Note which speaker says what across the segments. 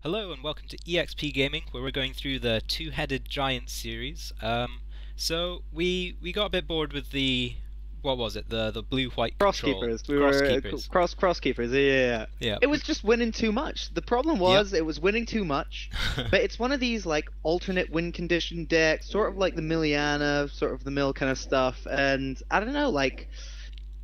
Speaker 1: Hello and welcome to EXP Gaming, where we're going through the Two-Headed Giant series. So we got a bit bored with the what was it? The blue-white control.
Speaker 2: Crosskeepers. We
Speaker 1: Cross
Speaker 2: were
Speaker 1: keepers.
Speaker 2: crosskeepers. Yeah.
Speaker 1: Yeah.
Speaker 2: It was just winning too much. The problem was it was winning too much. But it's one of these like alternate win condition decks, sort of like the Miliana, sort of the mill kind of stuff. And I don't know, like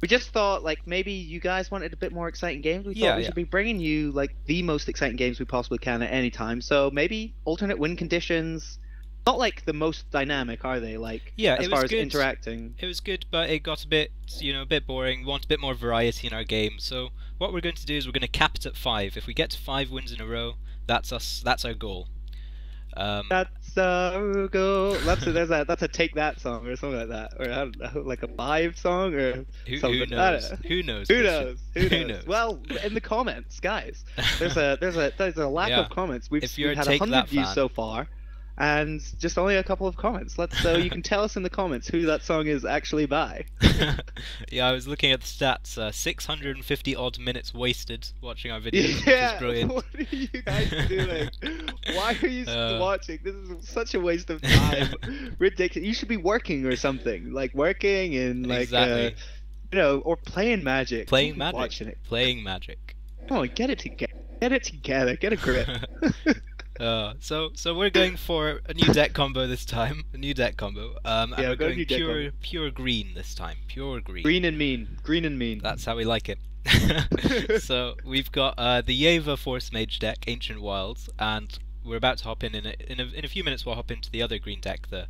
Speaker 2: we just thought like maybe you guys wanted a bit more exciting games. We thought we should be bringing you like the most exciting games we possibly can at any time. So maybe alternate win conditions. Not like the most dynamic, are they? Like as far as interacting.
Speaker 1: It was good, but it got a bit, a bit boring. We want a bit more variety in our game. So what we're going to do is we're going to cap it at 5. If we get to 5 wins in a row, that's us. That's our goal.
Speaker 2: That's our goal. That's a Take That song or something like that, or I don't know, like a 5 song or something.
Speaker 1: Who knows? Who knows?
Speaker 2: Who knows? Who knows? Well, in the comments, guys, there's a lack of comments. We've had 100 views so far. And just only a couple of comments. So you can tell us in the comments who that song is actually by.
Speaker 1: Yeah, I was looking at the stats. 650 odd minutes wasted watching our videos.
Speaker 2: Yeah,
Speaker 1: which is brilliant.
Speaker 2: What are you guys doing? Why are you still watching? This is such a waste of time. Ridiculous. You should be working or something, like working and like or playing Magic.
Speaker 1: Playing Magic.
Speaker 2: Watching it.
Speaker 1: Playing Magic.
Speaker 2: Come on, get it together. Get it together. Get a grip.
Speaker 1: So we're going for a new deck combo this time. A new deck combo. And we're going pure green this time. Pure green.
Speaker 2: Green and mean. Green and mean.
Speaker 1: That's how we like it. So we've got the Yeva Force Mage deck, Ancient Wilds, and we're about to hop in a few minutes. We'll hop into the other green deck, the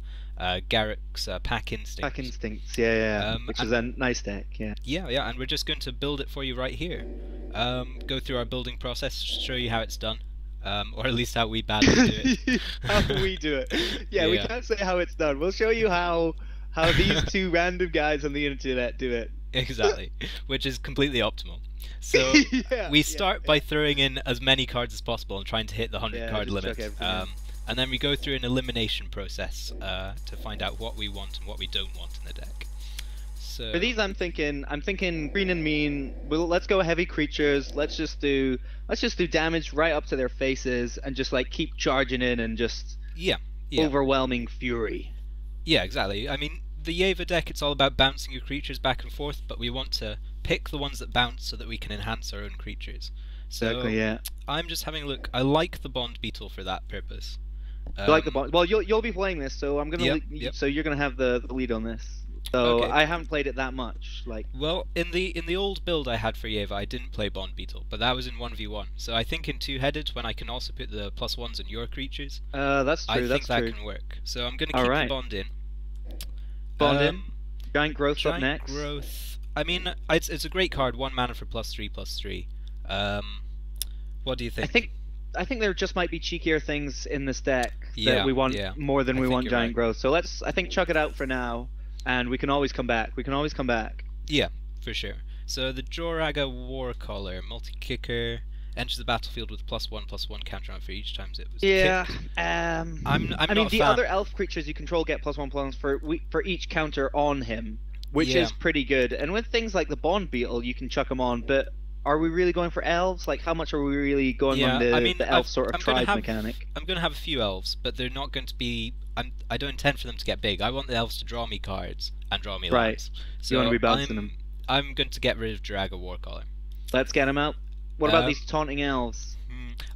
Speaker 1: Garrick's PackAncient.
Speaker 2: PackAncient, yeah. Which is a nice deck, yeah.
Speaker 1: Yeah, and we're just going to build it for you right here. Go through our building process, show you how it's done. Or at least how we badly do it.
Speaker 2: How we do it. Yeah, we can't say how it's done. We'll show you how these two random guys on the internet do it.
Speaker 1: Exactly, which is completely optimal. So we start by throwing in as many cards as possible and trying to hit the 100 card limit. And then we go through an elimination process to find out what we want and what we don't want in the deck. So
Speaker 2: for these, I'm thinking green and mean. Let's go heavy creatures. Let's just do damage right up to their faces and just like keep charging in and just overwhelming fury. Yeah,
Speaker 1: exactly. I mean, the Yeva deck, it's all about bouncing your creatures back and forth, but we want to pick the ones that bounce so that we can enhance our own creatures. So
Speaker 2: exactly, yeah.
Speaker 1: I'm just having a look. I like the Bond Beetle for that purpose.
Speaker 2: You like the Bond? Well, you'll be playing this, so I'm gonna. So you're gonna have the lead on this. So I haven't played it that much.
Speaker 1: Well, in the old build I had for Yeva, I didn't play Bond Beetle, but that was in 1v1. So I think in two-headed, when I can also put the +1s on your creatures,
Speaker 2: that's true.
Speaker 1: I think that can work. So I'm gonna keep the Bond in.
Speaker 2: Bond in. Giant Growth up next.
Speaker 1: Giant Growth. I mean, it's a great card. 1 mana for +3/+3. What do you think?
Speaker 2: I think there just might be cheekier things in this deck that we want more than we want Giant Growth. So let's chuck it out for now. And we can always come back.
Speaker 1: Yeah, for sure. So the Joraga Warcaller, multi-kicker, enters the battlefield with +1/+1 counter on for each time it was kicked.
Speaker 2: I mean, the other elf creatures you control get +1/+1 for each counter on him, which is pretty good. And with things like the Bond Beetle, you can chuck them on. But are we really going for elves? Like, how much are we really going on the elf sort of tribe mechanic?
Speaker 1: I'm going to have a few elves, but they're not going to be... I don't intend for them to get big. I want the elves to draw me cards and draw me lands. So
Speaker 2: you want to be bouncing them.
Speaker 1: I'm going to get rid of Joraga Warcaller.
Speaker 2: Let's get them out. What about these taunting elves?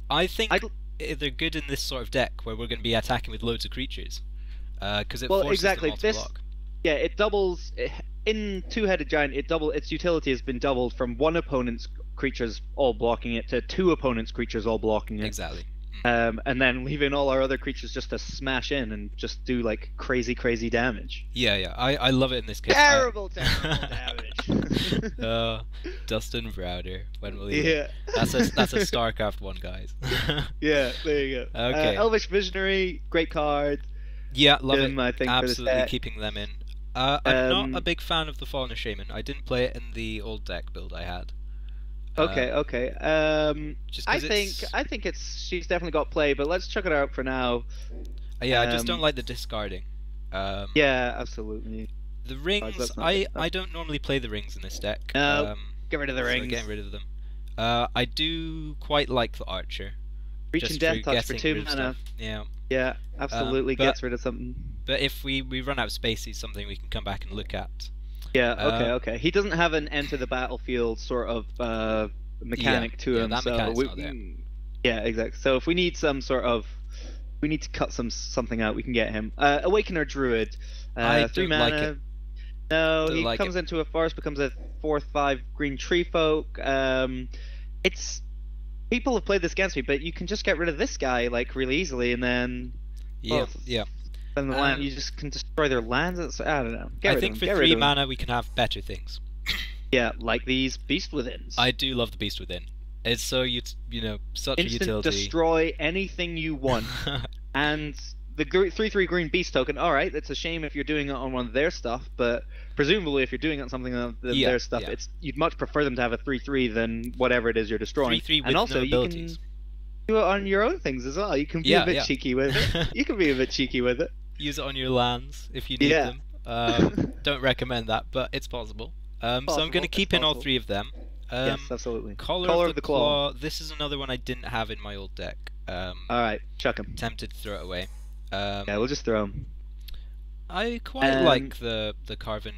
Speaker 1: I think they're good in this sort of deck where we're going to be attacking with loads of creatures. Because it forces them all to block.
Speaker 2: Yeah, it doubles... In Two-Headed Giant, its utility has been doubled from one opponent's creatures all blocking it to 2 opponent's creatures all blocking it.
Speaker 1: Exactly.
Speaker 2: And then leaving all our other creatures just to smash in and just do like crazy damage.
Speaker 1: Yeah. I love it in this case.
Speaker 2: Terrible damage.
Speaker 1: Dustin Browder. When will he? Yeah. That's a StarCraft 1, guys.
Speaker 2: Yeah, there you go.
Speaker 1: Okay.
Speaker 2: Elvish Visionary, great card.
Speaker 1: Yeah, love it.
Speaker 2: I think
Speaker 1: absolutely keeping them in. I'm not a big fan of the Fallen Shaman. I didn't play it in the old deck build I had.
Speaker 2: Okay. I think she's definitely got play, but let's check it out for now.
Speaker 1: Yeah, I just don't like the discarding.
Speaker 2: Yeah, absolutely.
Speaker 1: The rings, I don't normally play the rings in this deck.
Speaker 2: No, get rid of the rings.
Speaker 1: Get rid of them. I do quite like the archer.
Speaker 2: Reaching Death Touch for 2 mana.
Speaker 1: Stuff. Yeah.
Speaker 2: Yeah, absolutely gets rid of something.
Speaker 1: But if we run out of space, he's something we can come back and look at.
Speaker 2: Yeah, okay. He doesn't have an enter the battlefield sort of mechanic to him.
Speaker 1: That mechanic's not there.
Speaker 2: Yeah, exactly. So if we need some sort of... We need to cut something out, we can get him. Awakener Druid. 3 mana.
Speaker 1: Like it.
Speaker 2: No, he comes into a forest, becomes a 4/5 green tree folk. It's... People have played this against me, but you can just get rid of this guy like really easily, and then then the land, you just can destroy their lands. I don't know.
Speaker 1: I think for 3 mana we can have better things.
Speaker 2: Yeah, like these Beast Withins.
Speaker 1: I do love the Beast Within. It's so such a utility.
Speaker 2: Instant destroy anything you want, and the 3/3 green beast token. All right, it's a shame if you're doing it on one of their stuff, but presumably if you're doing it on something of their stuff, you'd much prefer them to have a 3/3 than whatever it is you're destroying.
Speaker 1: 3/3 with
Speaker 2: and also
Speaker 1: no
Speaker 2: you
Speaker 1: abilities.
Speaker 2: can do it on your own things as well. You can be a bit cheeky with it. You can be a bit cheeky with it.
Speaker 1: Use it on your lands if you need them. Don't recommend that, but it's possible. So I'm going to keep in all 3 of them.
Speaker 2: Yes, absolutely.
Speaker 1: Collar of the Claw. This is another one I didn't have in my old deck.
Speaker 2: Alright, chuck him.
Speaker 1: Tempted to throw it away.
Speaker 2: Yeah, we'll just throw him.
Speaker 1: I quite like the Carven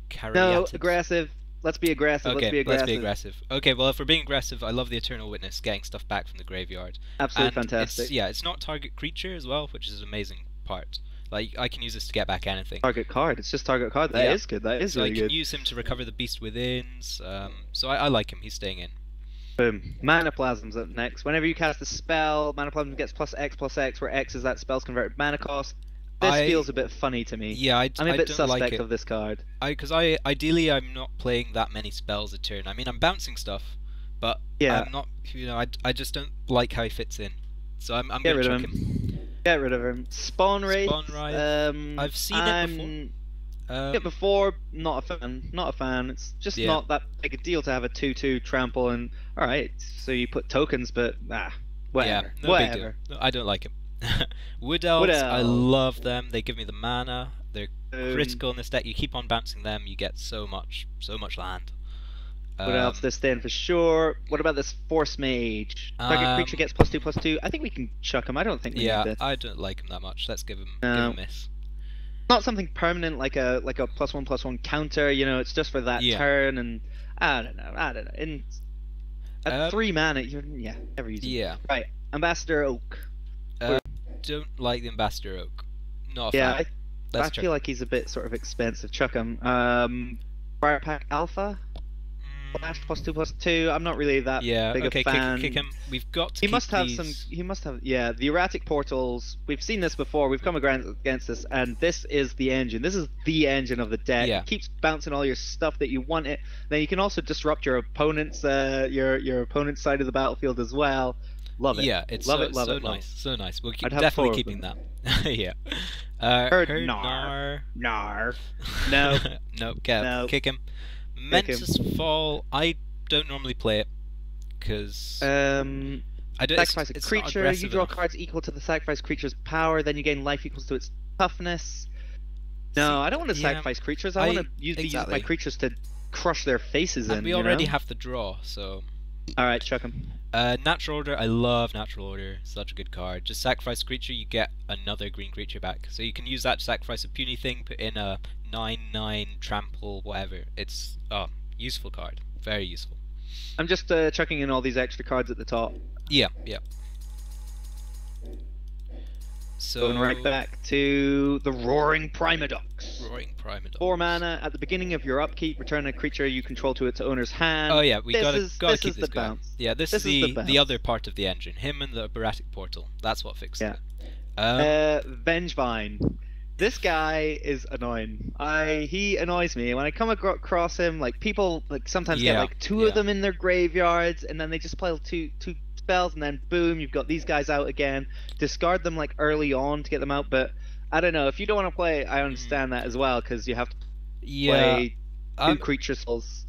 Speaker 1: Caryatid.
Speaker 2: No, aggressive. Let's be aggressive.
Speaker 1: Okay, let's be aggressive. Okay, well, if we're being aggressive, I love the Eternal Witness, getting stuff back from the graveyard.
Speaker 2: Absolutely fantastic.
Speaker 1: It's not target creature as well, which is an amazing part. Like, I can use this to get back anything.
Speaker 2: Target card. It's just target card. That is good. That is really good.
Speaker 1: So I can use him to recover the Beast Withins. So I like him. He's staying in.
Speaker 2: Boom. Mana Plasm's up next. Whenever you cast a spell, Mana Plasm gets +X/+X, where X is that spell's converted mana cost. This feels a bit funny to me.
Speaker 1: Yeah,
Speaker 2: I'm a bit suspect
Speaker 1: like
Speaker 2: of this card.
Speaker 1: Because ideally I'm not playing that many spells a turn. I mean, I'm bouncing stuff, but I'm not. I just don't like how he fits in. So I'm going to chuck him.
Speaker 2: Get rid of him. Spawn Wraith.
Speaker 1: I've seen it
Speaker 2: before. Not a fan. Not a fan. It's just not that big a deal to have a 2/2 trample and alright, so you put tokens, but whatever.
Speaker 1: Yeah, no big deal. No, I don't like him. Wood Elves, I love them. They give me the mana. They're critical in this deck. You keep on bouncing them, you get so much land.
Speaker 2: What else? They're staying for sure. What about this Force Mage? Target creature gets +2/+2. I think we can chuck him. I don't think we need this.
Speaker 1: I don't like him that much. Let's give him a miss.
Speaker 2: Not something permanent like a +1/+1 counter. It's just for that turn, and I don't know. At 3 mana, never use it.
Speaker 1: Yeah.
Speaker 2: Right, Ambassador Oak.
Speaker 1: Don't like the Ambassador Oak. Not a fan.
Speaker 2: I feel like he's a bit sort of expensive. Chuck him. Firepack Alpha. Flash +2/+2. I'm not really that big a fan.
Speaker 1: Kick him. We've got to.
Speaker 2: He must have the erratic portals. We've seen this before. We've come against this, and this is the engine. This is the engine of the deck. It keeps bouncing all your stuff that you want it. Then you can also disrupt your opponent's your opponent's side of the battlefield as well. Love it.
Speaker 1: Yeah, it's
Speaker 2: love
Speaker 1: so
Speaker 2: it.
Speaker 1: Nice. So nice. We'll definitely keeping that. Yeah.
Speaker 2: Nar. No.
Speaker 1: No. Kick him. Mentis Fall, I don't normally play it because I don't
Speaker 2: sacrifice a creature. You draw cards equal to the sacrificed creature's power, then you gain life equals to its toughness. No, I don't want to sacrifice creatures. I want to use my creatures to crush their faces in.
Speaker 1: And we already have the draw, so.
Speaker 2: Alright, chuck him.
Speaker 1: Natural Order, I love Natural Order. Such a good card. Just sacrifice a creature, you get another green creature back. So you can use that to sacrifice a puny thing, put in a 9/9 trample, whatever. It's useful card. Very useful.
Speaker 2: I'm just chucking in all these extra cards at the top.
Speaker 1: Yeah. So
Speaker 2: going right back to the Roaring Primadox. 4 mana. At the beginning of your upkeep, return a creature you control to its owner's hand.
Speaker 1: Oh yeah, we gotta keep this going.
Speaker 2: Bounce.
Speaker 1: Yeah, this is the other part of the engine. Him and the Baratic Portal. That's what fixed it.
Speaker 2: Vengevine. This guy is annoying. He annoys me. When I come across him, like people sometimes get like 2 of them in their graveyards, and then they just play two spells, and then boom, you've got these guys out again. Discard them like early on to get them out, but I don't know. If you don't want to play, I understand that as well, because you have to play 2 creature souls.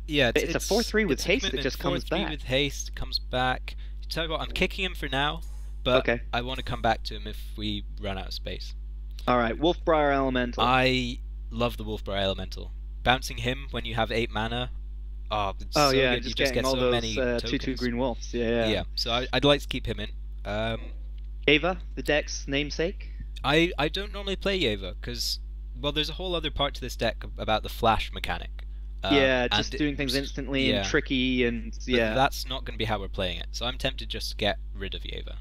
Speaker 1: Yeah,
Speaker 2: it's a 4/3 with haste that just comes back.
Speaker 1: 4/3 with haste comes back. Tell you what, I'm kicking him for now, but I want to come back to him if we run out of space.
Speaker 2: Alright, Wolfbriar Elemental.
Speaker 1: I love the Wolfbriar Elemental. Bouncing him when you have 8 mana.
Speaker 2: Good. You just get so many 2/2 green wolves. Yeah.
Speaker 1: So I'd like to keep him in.
Speaker 2: Ava, the deck's namesake.
Speaker 1: I don't normally play Yeva because, well, there's a whole other part to this deck about the flash mechanic.
Speaker 2: Yeah, just doing things instantly and tricky, and
Speaker 1: but that's not going to be how we're playing it. So I'm tempted just to get rid of Yeva.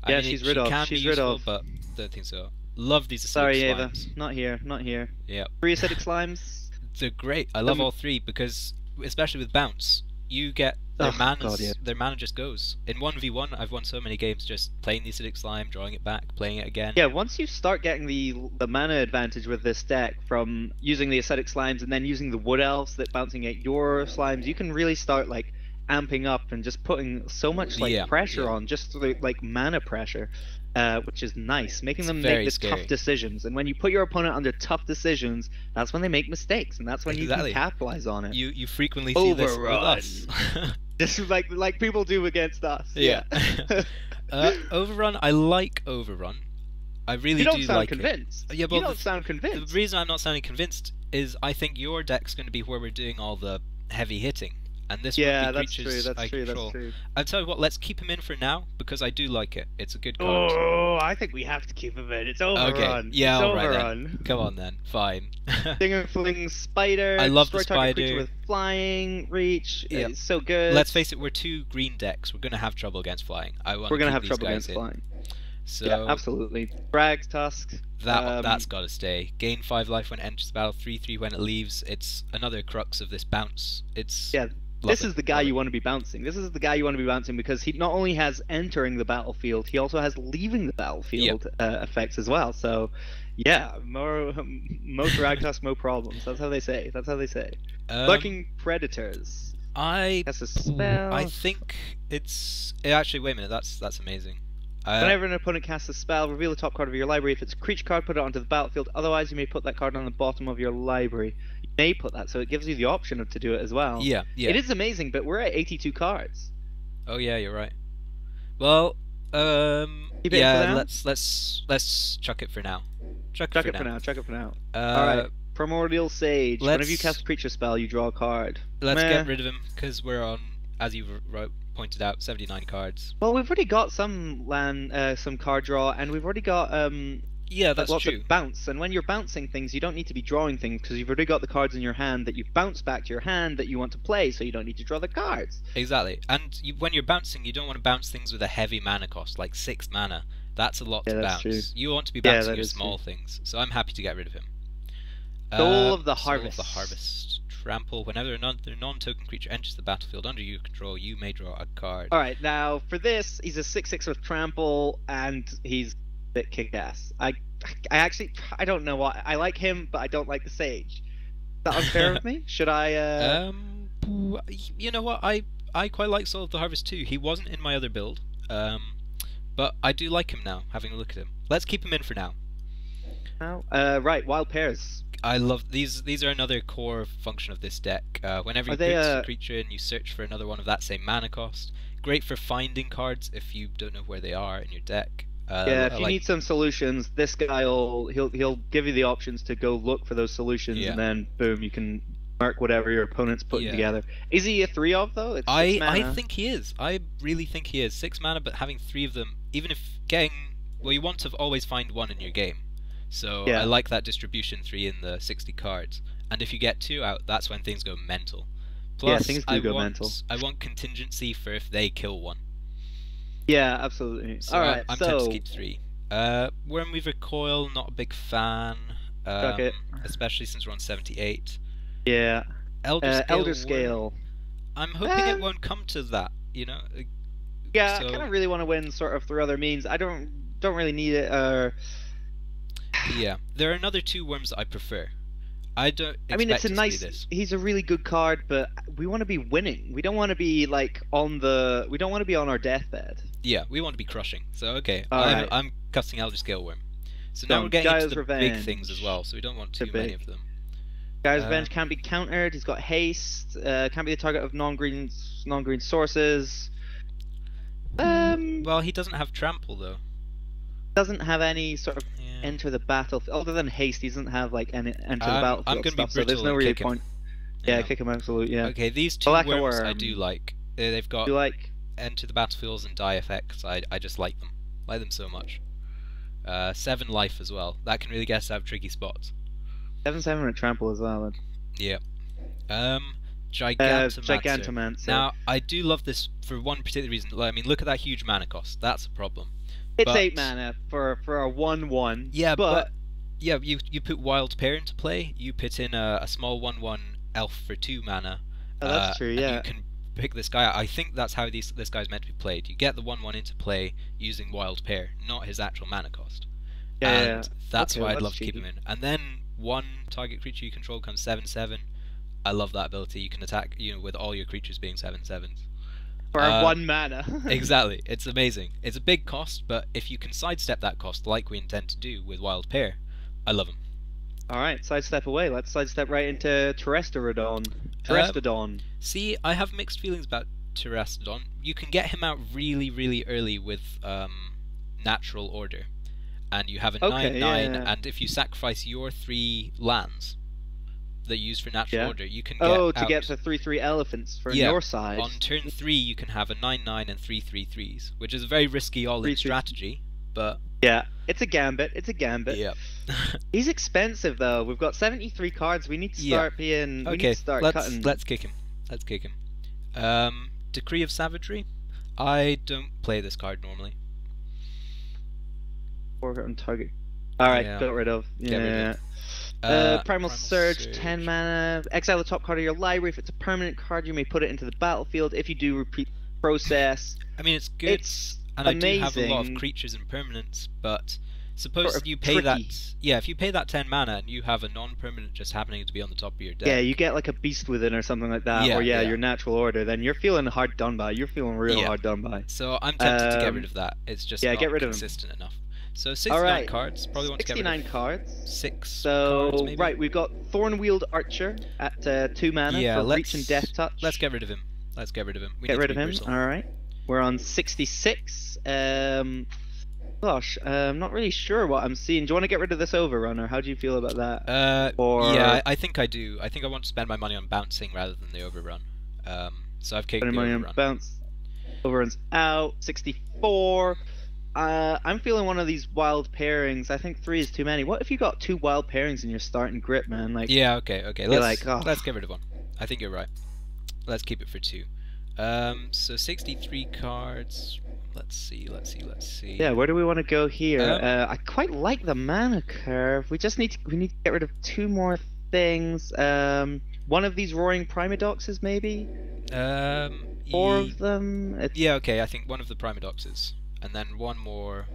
Speaker 2: Yeah, she's rid of. She's rid of.
Speaker 1: But don't think so. Love these acidic
Speaker 2: Sorry,
Speaker 1: slimes.
Speaker 2: Ava, not here, not here.
Speaker 1: Yeah.
Speaker 2: 3 acidic slimes.
Speaker 1: They're great. I love all 3 because, especially with bounce, you get their mana just goes. In 1v1, I've won so many games just playing the acidic slime, drawing it back, playing it again.
Speaker 2: Yeah, once you start getting the mana advantage with this deck from using the acidic slimes and then using the wood elves that bouncing at your slimes, you can really start like amping up and just putting so much like pressure on, just like mana pressure. Which is nice, making them make the tough decisions. And when you put your opponent under tough decisions, that's when they make mistakes, and that's when you can capitalize on it.
Speaker 1: You frequently see this with us.
Speaker 2: This is like people do against us.
Speaker 1: Yeah. Overrun, I like Overrun. I really do like it.
Speaker 2: You don't sound convinced.
Speaker 1: Yeah, but
Speaker 2: you don't sound convinced.
Speaker 1: The reason I'm not sounding convinced is I think your deck's going to be where we're doing all the heavy hitting. And this would be creatures I control.
Speaker 2: That's true.
Speaker 1: I'll tell you what, let's keep him in for now, because I do like it. It's a good card.
Speaker 2: Oh, I think we have to keep him in. It's Overrun.
Speaker 1: Okay. Yeah,
Speaker 2: it's
Speaker 1: alright
Speaker 2: Overrun.
Speaker 1: Then. Come on then. Fine.
Speaker 2: Stinger Fling Spider.
Speaker 1: I love the
Speaker 2: spider.
Speaker 1: Spider.
Speaker 2: With flying, reach. Yep. It's so good.
Speaker 1: Let's face it, we're 2 green decks. We're going to have trouble against flying.
Speaker 2: We're going to have trouble against flying.
Speaker 1: So,
Speaker 2: yeah, absolutely. Drag's Tusk.
Speaker 1: That's got to stay. Gain 5 life when it enters the battle, 3/3 when it leaves. It's another crux of this bounce. It's...
Speaker 2: Yeah. This is the guy you want to be bouncing. This is the guy you want to be bouncing because he not only has entering the battlefield, he also has leaving the battlefield effects as well. So, yeah, most Ragtusk, no problems. That's how they say. That's how they say. Lurking Predators. That's a spell.
Speaker 1: I think it's... Actually, wait a minute. That's amazing.
Speaker 2: Whenever an opponent casts a spell, reveal the top card of your library. If it's a creature card, put it onto the battlefield. Otherwise, you may put that card on the bottom of your library. You may put that, so it gives you the option to do it as well.
Speaker 1: Yeah.
Speaker 2: It is amazing, but we're at 82 cards.
Speaker 1: Oh yeah, you're right. Well, let's chuck it for now. Chuck it
Speaker 2: for now. All right. Primordial Sage. Whenever you cast a creature spell, you draw a card.
Speaker 1: Let's get rid of him because we're on, as you pointed out, 79 cards.
Speaker 2: Well, we've already got some some card draw, and we've already got
Speaker 1: yeah, that's
Speaker 2: lots
Speaker 1: true.
Speaker 2: Of bounce. And when you're bouncing things, you don't need to be drawing things because you've already got the cards in your hand that you bounce back to your hand that you want to play, so you don't need to draw the cards.
Speaker 1: Exactly. And when you're bouncing, you don't want to bounce things with a heavy mana cost, like 6 mana. That's a lot to bounce. True. You want to be bouncing your small things. So I'm happy to get rid of him.
Speaker 2: Soul of the Harvest.
Speaker 1: Soul of the Harvest. Trample. Whenever a non-token creature enters the battlefield under your control, you may draw a card.
Speaker 2: Alright, now for this, he's a 6/6 with Trample, and he's a bit kick-ass. I don't know why. I like him, but I don't like the Sage. Is that unfair of me? Should I,
Speaker 1: You know what? I quite like Soul of the Harvest too. He wasn't in my other build, but I do like him now, having a look at him. Let's keep him in for now.
Speaker 2: Right, Wild Pairs.
Speaker 1: I love these. These are another core function of this deck. Whenever you put a creature in, you search for another one of that same mana cost. Great for finding cards if you don't know where they are in your deck.
Speaker 2: Yeah, if you need some solutions, this guy he'll give you the options to go look for those solutions, and then boom, you can mark whatever your opponent's putting together. Is he a 3/of though? It's 6 mana.
Speaker 1: I think he is. I really think he is. 6 mana, but having 3 of them, even if getting, well, you want to always find 1 in your game. So I like that distribution 3 in the 60 cards. And if you get 2 out, that's when things go mental. Plus,
Speaker 2: things do go mental.
Speaker 1: I want contingency for if they kill 1.
Speaker 2: Yeah, absolutely.
Speaker 1: So
Speaker 2: Alright,
Speaker 1: I'm tempted to keep 3. Wormweaver Coil, not a big fan. Especially since we're on 78.
Speaker 2: Yeah.
Speaker 1: Elder
Speaker 2: Scale.
Speaker 1: I'm hoping it won't come to that, you know?
Speaker 2: Yeah, I kind of really want to win sort of through other means. I don't really need it.
Speaker 1: Yeah, there are another 2 worms that I prefer. I mean,
Speaker 2: it's a nice. He's a really good card, but we want to be winning. We don't want to be like on the. We don't want to be on our deathbed.
Speaker 1: Yeah, we want to be crushing. So okay,
Speaker 2: right.
Speaker 1: I'm cutting Elder Scale Worm. So now we're getting into the big things as well. So we don't want too many of them.
Speaker 2: Guy's Revenge can't be countered. He's got haste. Can't be the target of non-green sources.
Speaker 1: Well, he doesn't have trample though.
Speaker 2: Doesn't have any sort of enter the battlefield other than haste. He doesn't have like any enter the battlefield
Speaker 1: I'm gonna
Speaker 2: stuff,
Speaker 1: be
Speaker 2: so there's no really point. Yeah, kick him absolutely. Yeah.
Speaker 1: Okay, these 2 worms I do like. They've got enter the battlefields and die effects, I just like them. Like them so much. 7 life as well. That can really get us out of tricky spots.
Speaker 2: 7/7 and trample as well. Then.
Speaker 1: Yeah. Gigantomancer.
Speaker 2: Gigantomancer.
Speaker 1: Now, I do love this for one particular reason. I mean, look at that huge mana cost. That's a problem.
Speaker 2: It's 8 mana for a 1/1.
Speaker 1: Yeah, but yeah, you put Wild Pair into play. You put in a small 1/1 elf for 2 mana.
Speaker 2: Oh, that's true. Yeah.
Speaker 1: And you can pick this guy out. I think that's how this guy's meant to be played. You get the 1/1 into play using Wild Pair, not his actual mana cost.
Speaker 2: Yeah.
Speaker 1: That's why I'd love to keep him in. And then one target creature you control becomes 7/7. I love that ability. You can attack, with all your creatures being 7/7s.
Speaker 2: For 1 mana.
Speaker 1: Exactly. It's amazing. It's a big cost, but if you can sidestep that cost like we intend to do with Wild Pair, I love him.
Speaker 2: Alright, sidestep away. Let's sidestep right into Terrestodon.
Speaker 1: See, I have mixed feelings about Terrestodon. You can get him out really, really early with Natural Order. And you have a 9/9, and if you sacrifice your 3 lands that you use for Natural Order, you can get
Speaker 2: the 3/3 elephants from your side.
Speaker 1: On turn 3, you can have a 9/9 and 3/3/3s, which is a very risky all-in strategy, but...
Speaker 2: Yeah, it's a gambit.
Speaker 1: Yeah.
Speaker 2: He's expensive, though. We've got 73 cards. We need to start being...
Speaker 1: Okay,
Speaker 2: we need to start cutting.
Speaker 1: Let's kick him. Decree of Savagery. I don't play this card normally.
Speaker 2: On target. Alright, got rid of. Yeah. Primal Surge, 10 mana. Exile the top card of your library. If it's a permanent card, you may put it into the battlefield. If you do, repeat the process.
Speaker 1: I mean, it's good.
Speaker 2: It's
Speaker 1: and
Speaker 2: amazing.
Speaker 1: I do have a lot of creatures and permanents, but suppose you pay that. Yeah, if you pay that 10 mana and you have a non-permanent just happening to be on the top of your deck.
Speaker 2: Yeah, you get like a Beast Within or something like that, or your Natural Order. Then you're feeling hard done by. You're feeling real hard done by.
Speaker 1: So I'm tempted to get rid of that. It's just not
Speaker 2: get rid
Speaker 1: consistent enough. So 69 cards. Probably want to get rid of
Speaker 2: 69 cards.
Speaker 1: 6
Speaker 2: cards,
Speaker 1: maybe?
Speaker 2: Right, we've got Thornwield Archer at 2 mana for Reach and Death Touch.
Speaker 1: Let's get rid of him.
Speaker 2: Get rid of him. All right. We're on 66. Gosh, I'm not really sure what I'm seeing. Do you want to get rid of this Overrunner? How do you feel about that?
Speaker 1: Yeah, I think I do. I think I want to spend my money on bouncing rather than the Overrun. So I've kicked the Overrun. On
Speaker 2: bounce. Overrun's out. 64. I'm feeling one of these wild pairings. I think 3 is too many. What if you got 2 wild pairings in your starting grip, man? Like,
Speaker 1: yeah, okay. Let's get rid of one. I think you're right. Let's keep it for 2. So 63 cards. Let's see.
Speaker 2: Yeah, where do we want to go here? I quite like the mana curve. We need to get rid of 2 more things. One of these Roaring Primodoxes, maybe. 4 of them.
Speaker 1: Yeah, okay. I think one of the Primodoxes. And then one more.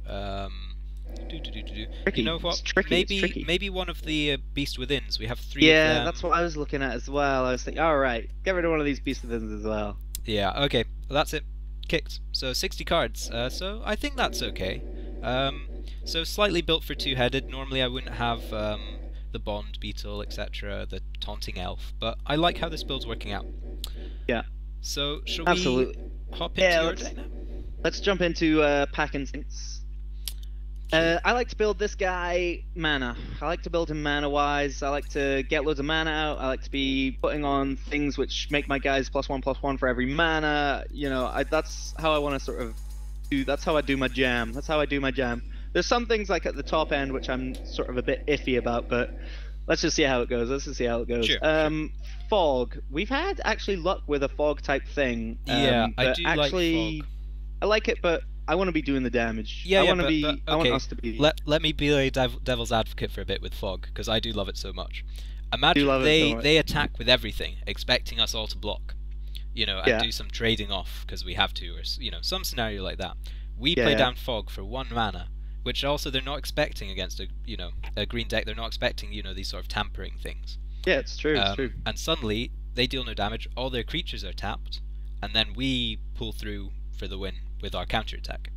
Speaker 2: Tricky.
Speaker 1: You know what? Maybe one of the Beast Withins. We have 3
Speaker 2: of them.
Speaker 1: Yeah,
Speaker 2: that's what I was looking at as well. I was thinking, alright, get rid of one of these Beast Withins as well.
Speaker 1: Yeah, okay. Well, that's it. Kicked. So 60 cards. So I think that's okay. So slightly built for 2-headed. Normally I wouldn't have the Bond Beetle, etc., the Taunting Elf, but I like how this build's working out.
Speaker 2: Yeah.
Speaker 1: So shall we hop into your deck now?
Speaker 2: Let's jump into PackAncient. I like to build this guy mana. I like to build him mana-wise. I like to get loads of mana out. I like to be putting on things which make my guys +1/+1 for every mana. That's how I want to sort of do. That's how I do my jam. There's some things like at the top end which I'm sort of a bit iffy about, but let's just see how it goes. Sure. Fog. We've had actually luck with a fog type thing.
Speaker 1: Yeah, I do like fog.
Speaker 2: I like it, but I want to be doing the damage.
Speaker 1: Yeah,
Speaker 2: I want us to be.
Speaker 1: Let me be a devil's advocate for a bit with fog, because I do love it so much. Imagine they attack with everything, expecting us all to block, and do some trading off because we have to, or some scenario like that. We play down fog for 1 mana, which also they're not expecting against a green deck. They're not expecting these sort of tampering things.
Speaker 2: Yeah, it's true.
Speaker 1: And suddenly they deal no damage. All their creatures are tapped, and then we pull through for the win with our counterattack.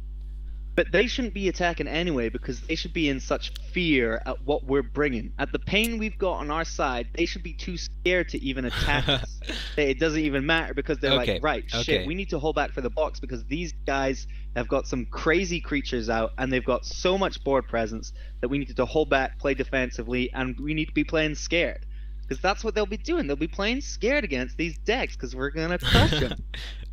Speaker 2: But they shouldn't be attacking anyway, because they should be in such fear at what we're bringing. At the pain we've got on our side, they should be too scared to even attack us. It doesn't even matter, because they're like, right, shit, we need to hold back for the box, because these guys have got some crazy creatures out, and they've got so much board presence that we need to hold back, play defensively, and we need to be playing scared. Because that's what they'll be doing. They'll be playing scared against these decks because we're gonna crush them.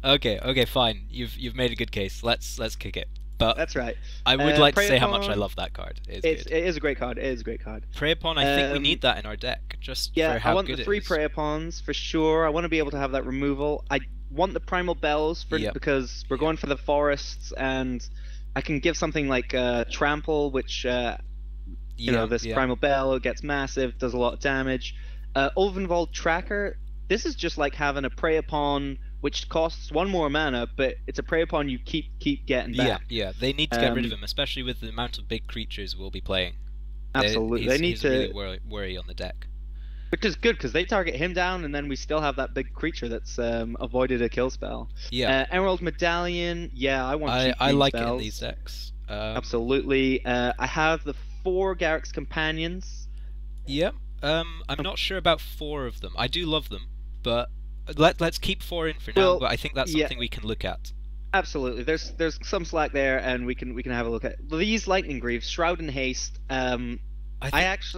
Speaker 1: Okay, fine. You've made a good case. Let's kick it. But
Speaker 2: that's right.
Speaker 1: I would like to say how much I love that card. It
Speaker 2: is a great card. It is a great card.
Speaker 1: Prey Upon, I think we need that in our deck. Just for how good it is.
Speaker 2: I want the 3 Prey Upons for sure. I want to be able to have that removal. I want the Primal Bells because we're going for the forests, and I can give something like Trample, which this Primal Bell gets massive, does a lot of damage. Ulvenwald Tracker. This is just like having a Prey Upon, which costs 1 more mana, but it's a Prey Upon you keep getting back.
Speaker 1: Yeah. They need to get rid of him, especially with the amount of big creatures we'll be playing.
Speaker 2: Absolutely, they need to
Speaker 1: really worry on the deck.
Speaker 2: Which is good because they target him down, and then we still have that big creature that's avoided a kill spell.
Speaker 1: Yeah.
Speaker 2: Emerald Medallion. Yeah, I want.
Speaker 1: I like it in these decks.
Speaker 2: Absolutely. I have the 4 Garruk's Companions.
Speaker 1: Yep. I'm not sure about 4 of them. I do love them, but let's keep 4 in for now. But I think that's something we can look at.
Speaker 2: Absolutely. There's some slack there, and we can have a look at these Lightning Greaves, Shroud and Haste. It's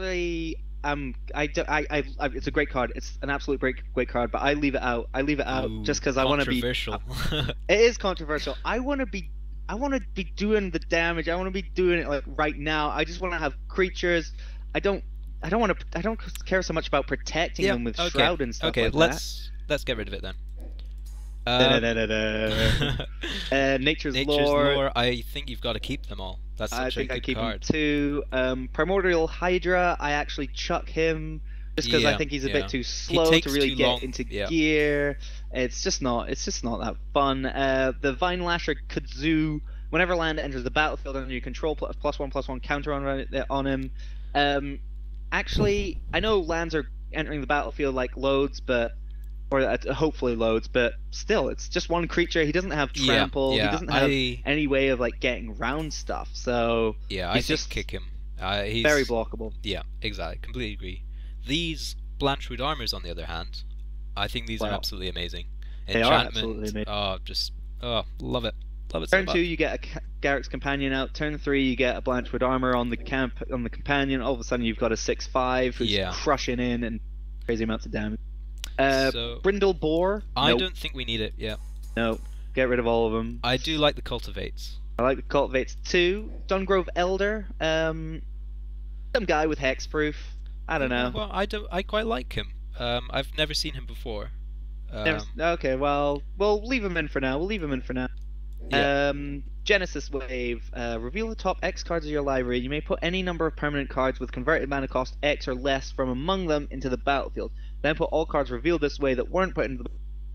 Speaker 2: a great card. It's an absolute great card, but I leave it out. Just because I want to be
Speaker 1: controversial.
Speaker 2: It is controversial. I want to be doing the damage. I want to be doing it like right now. I just want to have creatures. I don't care so much about protecting them with Shroud and stuff like that.
Speaker 1: Let's get rid of it then.
Speaker 2: Nature's Lore.
Speaker 1: I think you've got to keep them all. That's such a good card.
Speaker 2: I keep him too. Primordial Hydra. I actually chuck him just because I think he's a bit too slow to really get into gear. It's just not that fun. The Vine Lasher Kudzu. Whenever land enters the battlefield under your control, put a +1/+1 counter on him. Actually, I know lands are entering the battlefield like loads, or hopefully loads, but still, it's just 1 creature. He doesn't have trample. He doesn't have any way of like getting around stuff. So
Speaker 1: I just kick him. He's
Speaker 2: very blockable.
Speaker 1: Yeah, exactly. Completely agree. These Blanchwood Armors, on the other hand, I think these are absolutely amazing.
Speaker 2: They are absolutely amazing.
Speaker 1: Love it. Love it.
Speaker 2: Turn
Speaker 1: so
Speaker 2: 2, you get a Garruk's Companion out. Turn 3, you get a Blanchwood Armor on the companion. All of a sudden, you've got a 6/5 who's crushing in and crazy amounts of damage. Brindle Boar.
Speaker 1: I don't think we need it. Yeah.
Speaker 2: No, get rid of all of them.
Speaker 1: I do like the Cultivates.
Speaker 2: I like the Cultivates too. Dungrove Elder. Some guy with hexproof. I don't know.
Speaker 1: Well, I quite like him. I've never seen him before.
Speaker 2: Okay, well, we'll leave him in for now. Yeah. Genesis Wave. Reveal the top X cards of your library. You may put any number of permanent cards with converted mana cost X or less from among them into the battlefield. Then put all cards revealed this way that weren't put into the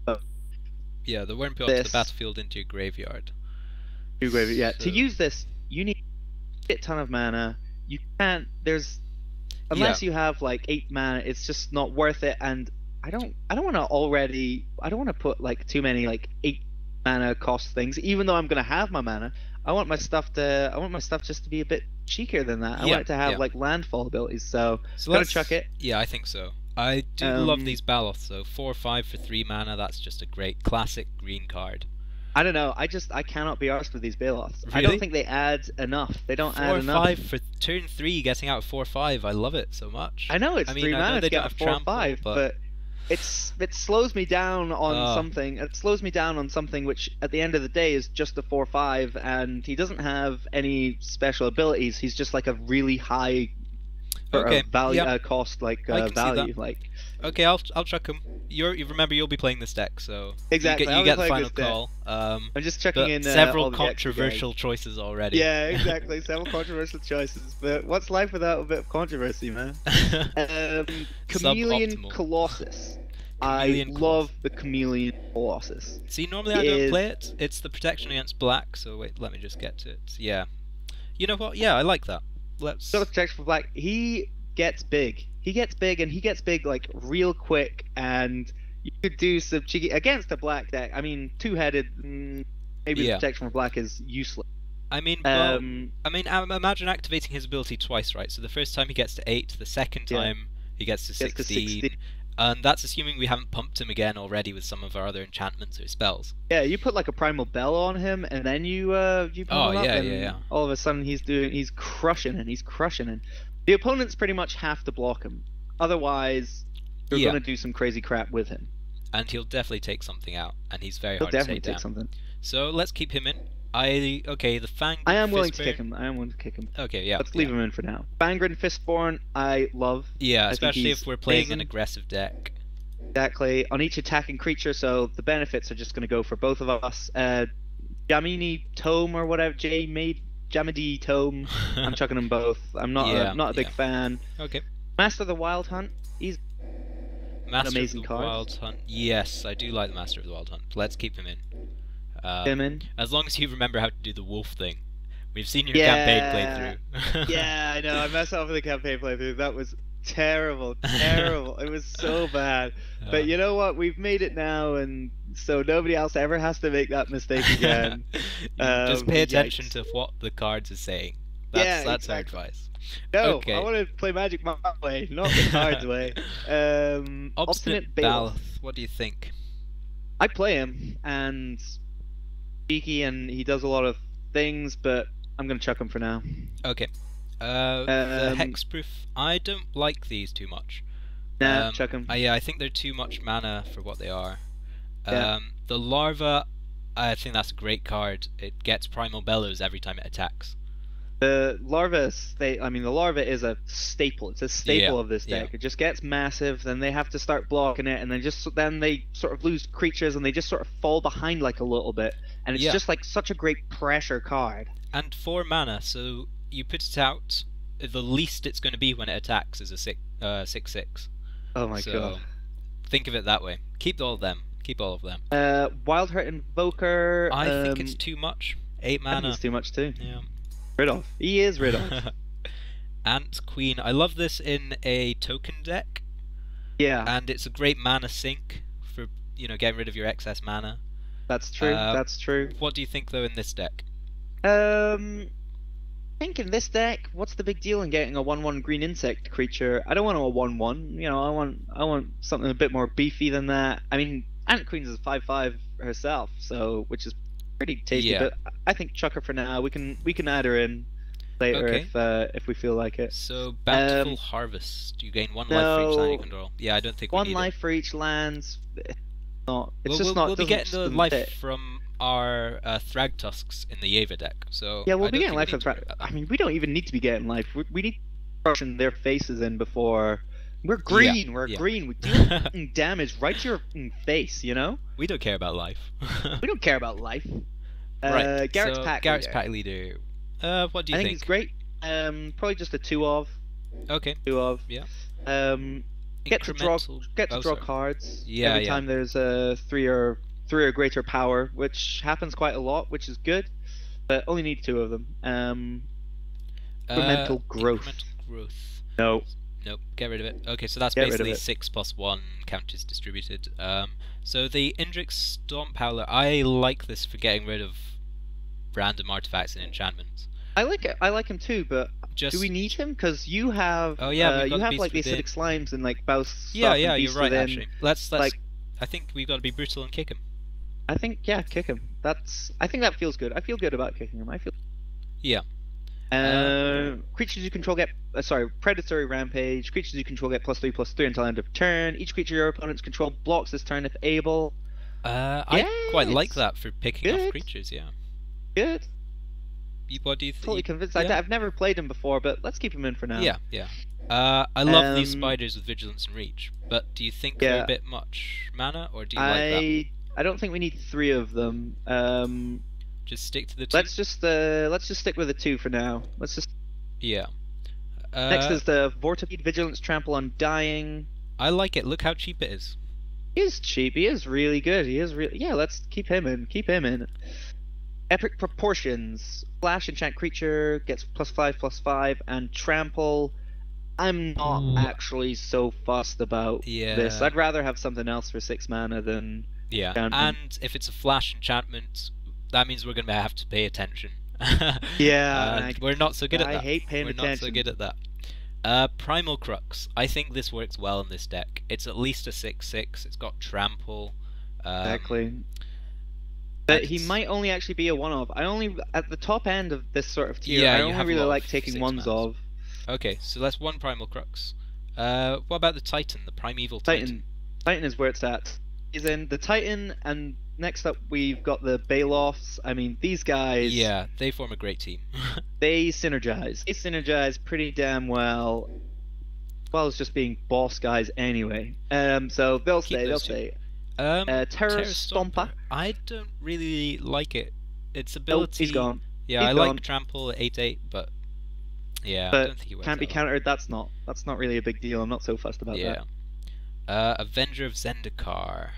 Speaker 1: that weren't put into the battlefield into your graveyard.
Speaker 2: So... To use this, you need a shit ton of mana. You can't. Unless you have like 8 mana, it's just not worth it. And I don't want to put like too many like 8 mana cost things. Even though I'm gonna have my mana, I want my stuff just to be a bit cheekier than that. I want it to have like landfall abilities. So gotta chuck it.
Speaker 1: Yeah, I think so. I do love these Baloths though. 4/5 for 3 mana. That's just a great classic green card.
Speaker 2: I don't know. I cannot be arsed with these Baloths.
Speaker 1: Really?
Speaker 2: I don't think they add enough. They don't add enough.
Speaker 1: 4/5 for turn 3, getting out 4/5. I love it so much.
Speaker 2: I know it's 3 mana to get a 4/5, but it slows me down on something. It slows me down on something which, at the end of the day, is just a 4/5, and he doesn't have any special abilities. He's just like a really high value cost value. Like
Speaker 1: okay, I'll chuck him. You remember you'll be playing this deck, so
Speaker 2: exactly
Speaker 1: you get the final call.
Speaker 2: I'm just chucking in
Speaker 1: several controversial choices already.
Speaker 2: Yeah, exactly, several controversial choices. But what's life without a bit of controversy, man? Chameleon Colossus. I love the Chameleon Colossus.
Speaker 1: See, normally I don't play it. It's the protection against black. So wait, let me just get to it. Yeah, you know what? Yeah, I like that. Let's.
Speaker 2: So the protection for black. He gets big. He gets big like real quick, and you could do some cheeky against a black deck. I mean, 2-headed. Maybe the protection for black is useless.
Speaker 1: I mean, imagine activating his ability twice, right? So the first time he gets to 8, the second time he gets to 16. And that's assuming we haven't pumped him again already with some of our other enchantments or spells.
Speaker 2: Yeah, you put like a Primal Bell on him, and then you pump him up, and all of a sudden he's crushing, and he's crushing, and the opponents pretty much have to block him. Otherwise, You're gonna do some crazy crap with him.
Speaker 1: And he'll definitely take something out, and he's very hard to take down.
Speaker 2: Something.
Speaker 1: So let's keep him in. The Fangren.
Speaker 2: I am willing to kick him.
Speaker 1: Okay, yeah.
Speaker 2: Let's leave him in for now. Fangren Fistborn, I love.
Speaker 1: Yeah, especially if we're playing an aggressive deck.
Speaker 2: Exactly. On each attacking creature, so the benefits are just going to go for both of us. Jamini Tome or whatever, Jamidi Tome. I'm chucking them both. I'm not a big fan.
Speaker 1: Okay.
Speaker 2: Master of the Wild Hunt. He's
Speaker 1: Master
Speaker 2: an amazing
Speaker 1: of the
Speaker 2: card.
Speaker 1: Wild Hunt. Yes, I do like the Master of the Wild Hunt. Let's keep him in. As long as you remember how to do the wolf thing. We've seen your campaign playthrough.
Speaker 2: Yeah, I know. I messed up with the campaign playthrough. That was terrible. It was so bad. But you know what? We've made it now, and so nobody else ever has to make that mistake again.
Speaker 1: Just pay attention to what the cards are saying. That's our advice.
Speaker 2: No, I want to play Magic my way, not the cards way.
Speaker 1: Obstinate Baloth. What do you think?
Speaker 2: I play him, and cheeky, and he does a lot of things, but I'm gonna chuck him for now.
Speaker 1: Okay. The Hexproof, I don't like these too much.
Speaker 2: Nah, chuck him.
Speaker 1: Yeah, I think they're too much mana for what they are. The Larva, I think that's a great card. It gets Primal Bellows every time it attacks.
Speaker 2: The Larva is a staple. It's a staple of this deck. It just gets massive, then they have to start blocking it, and then they sort of lose creatures, and they just sort of fall behind like a little bit. And it's just like such a great pressure card.
Speaker 1: And 4 mana, so you put it out, the least it's going to be when it attacks is a 6/6.
Speaker 2: Oh my god.
Speaker 1: Think of it that way. Keep all of them.
Speaker 2: Wild Heart Invoker.
Speaker 1: I think it's too much. 8 mana.
Speaker 2: I think it's too much too.
Speaker 1: Yeah.
Speaker 2: Rid off. He is rid off.
Speaker 1: Ant Queen. I love this in a token deck.
Speaker 2: Yeah.
Speaker 1: And it's a great mana sink for getting rid of your excess mana.
Speaker 2: That's true. That's true.
Speaker 1: What do you think though in this deck?
Speaker 2: I think in this deck, what's the big deal in getting a 1/1 green insect creature? I don't want a 1/1. I want something a bit more beefy than that. I mean, Ant Queen's is 5/5 herself, which is pretty tasty.
Speaker 1: Yeah.
Speaker 2: But I think chuck her for now. We can add her in later if we feel like it.
Speaker 1: So Bountiful Harvest. You gain 1 life for each land you control. Yeah, I don't think we need
Speaker 2: 1 life for each land.
Speaker 1: We'll be getting the life from our Thragtusks in the Yeva deck. So
Speaker 2: yeah, we'll be getting life from I mean, we don't even need to be getting life. We need to crushing their faces in before. We're green. We're green. We do damage right to your face.
Speaker 1: We don't care about life.
Speaker 2: We don't care about life.
Speaker 1: Right.
Speaker 2: Garrett's
Speaker 1: Pack Leader. What do you think?
Speaker 2: I think he's great. Probably just a 2 of.
Speaker 1: Okay.
Speaker 2: 2 of.
Speaker 1: Yeah.
Speaker 2: Get to draw cards.
Speaker 1: Yeah.
Speaker 2: Every time there's a 3 or greater power, which happens quite a lot, which is good. But only need 2 of them. Incremental growth. No.
Speaker 1: Nope, get rid of it. Okay, so that's basically 6+1 counters distributed. So the Indrix Stomp Howler, I like this for getting rid of random artifacts and enchantments.
Speaker 2: I like it. I like him too, but do we need him? Because you have you have like the acidic slimes and like Baus.
Speaker 1: Yeah, you're right. Actually, let's like. I think we've got to be brutal and kick him.
Speaker 2: I think kick him. I think that feels good. I feel good about kicking him.
Speaker 1: Yeah.
Speaker 2: Creatures you control get Predatory Rampage. Creatures you control get +3/+3 until end of turn. Each creature your opponents control blocks this turn if able.
Speaker 1: I quite like that for picking off creatures. Yeah.
Speaker 2: Good.
Speaker 1: What do you think?
Speaker 2: Totally convinced. I've never played him before, but let's keep him in for now.
Speaker 1: Yeah. I love these spiders with vigilance and reach, but do you think they're a bit much mana, or do you like that?
Speaker 2: I don't think we need 3 of them.
Speaker 1: Just stick to the 2.
Speaker 2: Let's just stick with the 2 for now.
Speaker 1: Yeah.
Speaker 2: Next is the Vortipede Vigilance Trample Undying.
Speaker 1: I like it. Look how cheap it is.
Speaker 2: He is cheap. He is really good. Let's keep him in. Epic Proportions. Flash enchant creature gets +5/+5 and trample. I'm not actually so fussed about this. I'd rather have something else for 6 mana than
Speaker 1: and if it's a flash enchantment, that means we're going to have to pay attention. We're not so good at that.
Speaker 2: I hate paying attention.
Speaker 1: We're not so good at that. Primal Crux. I think this works well in this deck. It's at least a 6/6. It's got trample.
Speaker 2: Exactly. But he might only actually be a 1-of. At the top end of this sort of tier, I only really like taking 1s of.
Speaker 1: Okay, so that's 1 Primal Crux. What about the Titan, the primeval Titan?
Speaker 2: Titan is where it's at. He's in the Titan, and next up we've got the Baloths. I mean, these guys.
Speaker 1: Yeah, they form a great team.
Speaker 2: They synergize. They synergize pretty damn well. Well as just being boss guys anyway. So they'll stay. They'll stay. Terror Stomper.
Speaker 1: I don't really like it. Its ability.
Speaker 2: He's gone.
Speaker 1: Yeah, I like Trample at 8/8, but yeah,
Speaker 2: but
Speaker 1: I don't think he
Speaker 2: can't be countered. That's not really a big deal. I'm not so fussed about that.
Speaker 1: Avenger of Zendikar.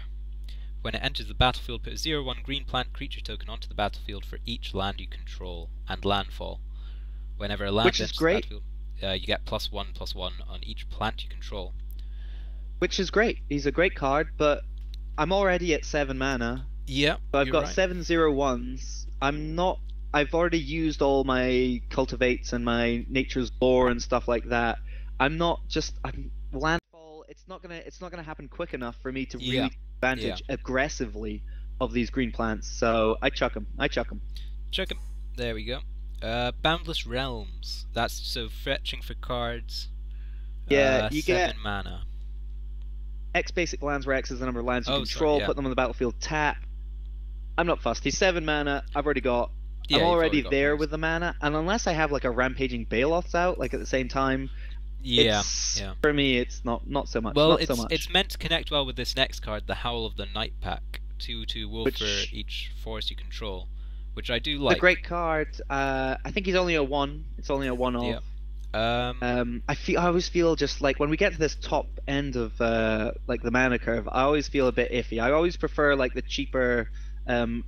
Speaker 1: When it enters the battlefield, put a 0/1 green plant creature token onto the battlefield for each land you control and landfall. Whenever a land enters the battlefield, you get +1/+1 on each plant you control.
Speaker 2: Which is great. He's a great card, but I'm already at 7 mana.
Speaker 1: Yeah.
Speaker 2: So I've got 7 0/1s. I've already used all my cultivates and my nature's lore and stuff like that. Landfall. It's not gonna happen quick enough for me to really take advantage aggressively of these green plants. So I chuck them.
Speaker 1: Chuck them. There we go. Boundless Realms. That's so fetching for cards.
Speaker 2: Yeah, you
Speaker 1: 7
Speaker 2: get
Speaker 1: mana.
Speaker 2: X basic lands where X is the number of lands you control. Put them on the battlefield. Tap. I'm not fussed. He's 7 mana. I've already got. I'm already there with the mana, and unless I have like a rampaging Baloths out like at the same time, for me it's not so much.
Speaker 1: Well, it's meant to connect well with this next card, the Howl of the Night Pack, 2/2 wolf for each forest you control, which I do like.
Speaker 2: It's a great card. I think he's only a 1. It's only a 1/1. I always feel just like when we get to this top end of like the mana curve, I always feel a bit iffy. I always prefer like the cheaper.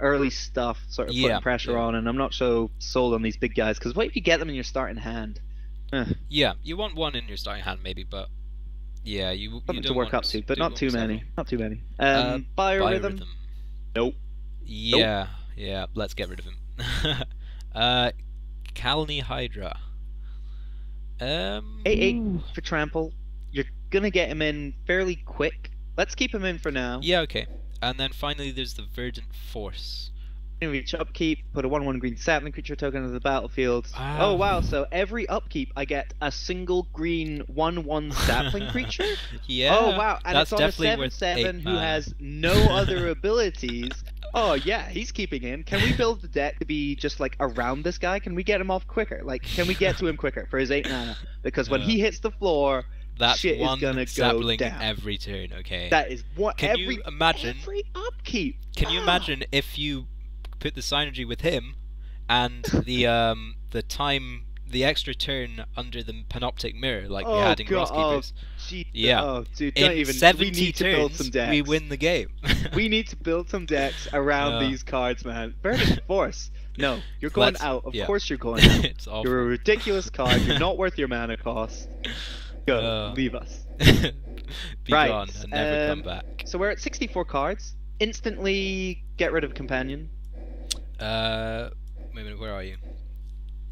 Speaker 2: Early stuff, sort of putting pressure on, and I'm not so sold on these big guys, because what if you get them in your starting hand?
Speaker 1: Yeah, you want 1 in your starting hand maybe, but yeah, you
Speaker 2: something
Speaker 1: don't
Speaker 2: to work up to, but not too many. Not too many. Biorhythm? Nope.
Speaker 1: Yeah, let's get rid of him. Kalni Hydra.
Speaker 2: 8/8 for trample. You're gonna get him in fairly quick. Let's keep him in for now.
Speaker 1: Yeah, okay. And then finally there's the Verdant Force.
Speaker 2: Each upkeep, put a 1/1 green sapling creature token into the battlefield. Oh wow, so every upkeep I get a single green 1/1 sapling creature?
Speaker 1: Yeah.
Speaker 2: Oh wow, and
Speaker 1: that's
Speaker 2: it's on a
Speaker 1: definitely
Speaker 2: 7/7 who has no other abilities. Oh yeah, he's keeping in. Can we build the deck to be just like around this guy? Can we get him off quicker? Like, can we get to him quicker for his 8 mana? Because when he hits the floor, shit is gonna go down
Speaker 1: every turn. Okay.
Speaker 2: That is what.
Speaker 1: Can you imagine
Speaker 2: every upkeep?
Speaker 1: Can you imagine if you put the synergy with him and the extra turn under the Panoptic Mirror like we had in Grasskeepers?
Speaker 2: Dude, don't even.
Speaker 1: 70
Speaker 2: we need
Speaker 1: turns,
Speaker 2: to build some decks.
Speaker 1: we win the game.
Speaker 2: We need to build some decks around these cards, man. Verdant Force. No, you're going out. Of course you're going out.
Speaker 1: It's awful.
Speaker 2: You're a ridiculous card. You're not worth your mana cost. Go, leave us.
Speaker 1: Be gone and never come back.
Speaker 2: So we're at 64 cards. Instantly get rid of Companion.
Speaker 1: Wait a minute, where are you?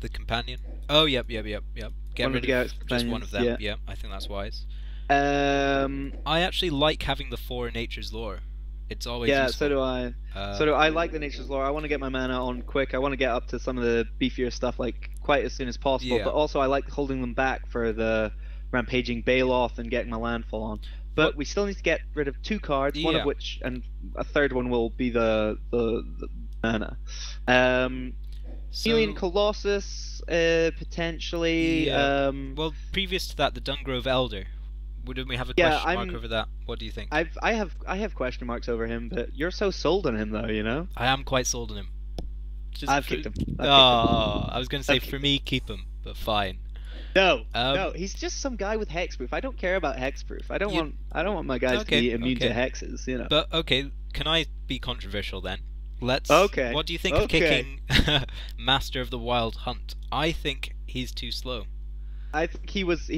Speaker 1: The Companion? Oh, yep. Get rid of just one of them. Yeah, I think that's wise. I actually like having the 4 Nature's Lore. It's always useful.
Speaker 2: So do I. I like the Nature's Lore. I want to get my mana on quick. I want to get up to some of the beefier stuff like quite as soon as possible. But also I like holding them back for the rampaging Baloth and getting my landfall on. But we still need to get rid of 2 cards, one of which, and a third one will be the mana. Alien Colossus, potentially.
Speaker 1: Well, previous to that, the Dungrove Elder. Wouldn't we have a question mark over that? What do you think?
Speaker 2: I have question marks over him, but you're so sold on him, though. You know.
Speaker 1: I am quite sold on him.
Speaker 2: I've kicked him.
Speaker 1: I was going to say for me, keep him, but fine.
Speaker 2: No, he's just some guy with hexproof. I don't care about hexproof. I don't want my guys to be immune to hexes, you know.
Speaker 1: But okay, can I be controversial then? Let's.
Speaker 2: Okay.
Speaker 1: What do you think of kicking Master of the Wild Hunt? I think he's too slow.
Speaker 2: I think he was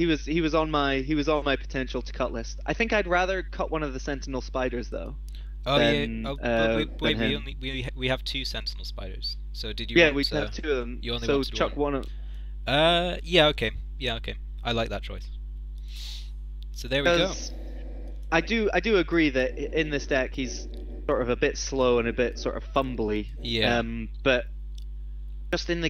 Speaker 2: on my potential to cut list. I think I'd rather cut one of the Sentinel Spiders though.
Speaker 1: Oh wait, we have 2 Sentinel Spiders. So did you?
Speaker 2: Yeah, we have 2 of them.
Speaker 1: You only
Speaker 2: so chuck one of.
Speaker 1: Yeah, okay. I like that choice. So there we go.
Speaker 2: I do agree that in this deck he's sort of a bit slow and a bit sort of fumbly.
Speaker 1: Yeah.
Speaker 2: But just in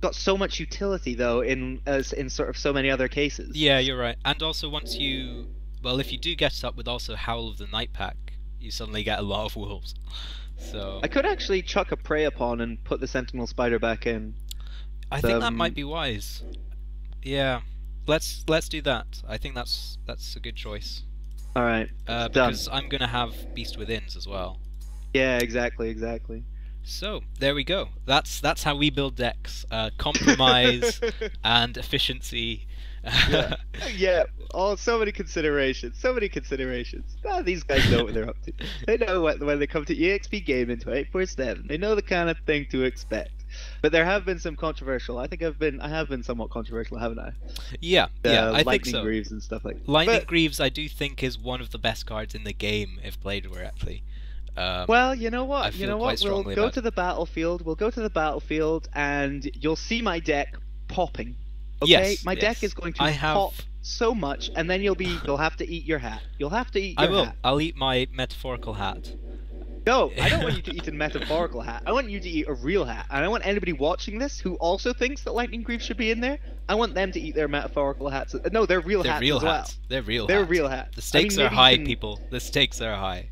Speaker 2: got so much utility though in sort of so many other cases.
Speaker 1: Yeah, you're right. And also well, if you do get it up with also Howl of the Night pack, you suddenly get a lot of wolves. So
Speaker 2: I could actually chuck a Prey Upon and put the Sentinel Spider back in.
Speaker 1: I think that might be wise. Yeah, let's do that. I think that's a good choice.
Speaker 2: All right,
Speaker 1: because
Speaker 2: done.
Speaker 1: I'm gonna have Beast Withins as well.
Speaker 2: Yeah, exactly.
Speaker 1: So there we go. That's how we build decks. Compromise and efficiency.
Speaker 2: Yeah. Oh, so many considerations. Oh, these guys know what they're up to. They know when they come to EXP Gaming 24/7. They know the kind of thing to expect. But there have been some controversial. I think I have been somewhat controversial, haven't I?
Speaker 1: Yeah, I think so.
Speaker 2: Lightning Greaves and stuff like that.
Speaker 1: Lightning Greaves, I do think, is one of the best cards in the game if played correctly.
Speaker 2: Well, you know what? We'll go to the battlefield, and you'll see my deck popping. Okay,
Speaker 1: yes,
Speaker 2: my deck is going to pop so much, and then you'll have to eat your hat. You'll have to eat your hat.
Speaker 1: I'll eat my metaphorical hat.
Speaker 2: No, I don't want you to eat a metaphorical hat. I want you to eat a real hat. And I want anybody watching this who also thinks that Lightning Greaves should be in there, I want them to eat their metaphorical hats. No, they're real hats as well.
Speaker 1: They're real
Speaker 2: hats.
Speaker 1: The stakes are high, people. The stakes are high.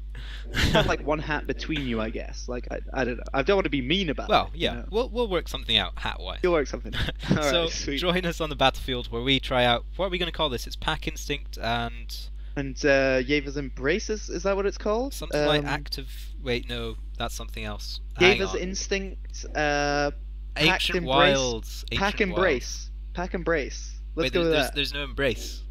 Speaker 2: Have like one hat between you, I guess. Like I don't know. I don't want to be mean about it.
Speaker 1: Well, yeah, we'll work something out hat-wise.
Speaker 2: You'll work something out.
Speaker 1: So join us on the battlefield where we try out. What are we going to call this? It's PackAncient and
Speaker 2: Yaeva's Embrace, is that what it's called?
Speaker 1: Something like active. Wait, no, that's something else.
Speaker 2: Yaeva's Instinct.
Speaker 1: Ancient Wilds.
Speaker 2: Pack Embrace. Let's go with that.
Speaker 1: There's no Embrace.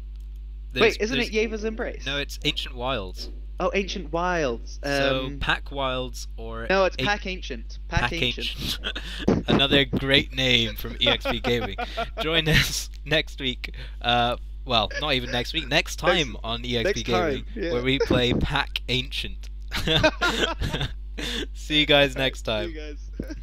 Speaker 2: Wait, isn't it Yaeva's Embrace?
Speaker 1: No, it's Ancient Wilds.
Speaker 2: Oh, Ancient Wilds.
Speaker 1: So Pack Wilds or
Speaker 2: no, it's PackAncient. PackAncient.
Speaker 1: Another great name from EXP Gaming. Join us next week. Well, not even next week. Next time on EXP Gaming, where we play PackAncient. See you guys next time.
Speaker 2: See you guys.